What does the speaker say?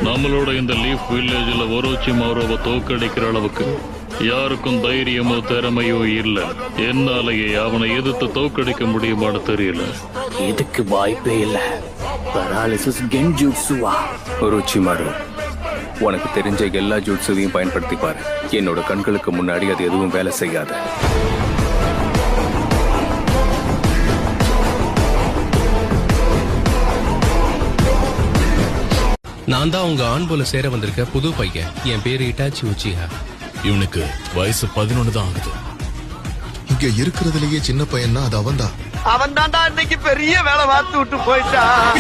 நம்மளோட இந்த லீஃப் வில்லேஜ்ல ஒரோச்சிமாரோவை தோக்கடிக்கிற அளவுக்கு யாருக்கும் தைரியமோ திறமையோ இல்ல. என்னாலேயே அவனை எதிர்த்து தோக்கடிக்க முடியுமான்னு தெரியல. இதுக்கு வாய்ப்பே இல்ல. பராலிசிஸ் கென்ஜூட்சுவா? ஒரோச்சிமாரு, உனக்கு தெரிஞ்ச எல்லா ஜூட்சுவையும் பயன்படுத்தி பாரு. என்னோட கண்களுக்கு முன்னாடி அது எதுவும் வேலை செய்யாது. நான் தான் உங்க ஆண் போல சேர வந்திருக்க புது பையன். என் பேரு இட்டாச்சி உச்சிஹா. இவனுக்கு வயசு 11 தான் ஆகுது. இங்க இருக்கிறதுலயே சின்ன பையன்னா அது அவன்தான். அவன் தான்டா இன்னைக்கு பெரிய வேலை பார்த்து விட்டு போயிட்டான்.